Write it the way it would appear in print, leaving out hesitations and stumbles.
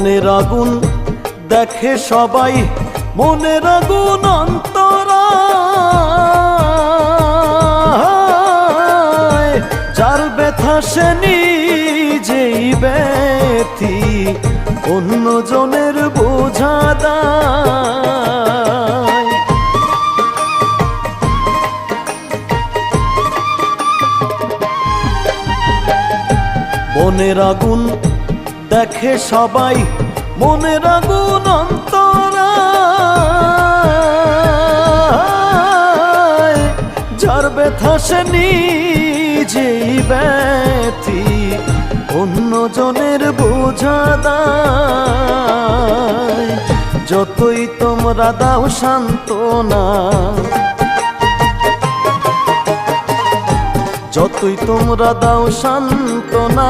মনের আগুন দেখে সবাই, মনের আগুন অন্তরায়, যার ব্যথা সে নিজেই ব্যথী, অন্যজনের বোঝা দায়। মনের আগুন দেখে সবাই, মনের আগুন অন্তরায়, যার ব্যথা সে নিজেই ব্যথী, অন্যজনের বোঝা দায়। যতই তোমরা দাও সান্ত্বনা, যতই তোমরা দাও সান্ত্বনা,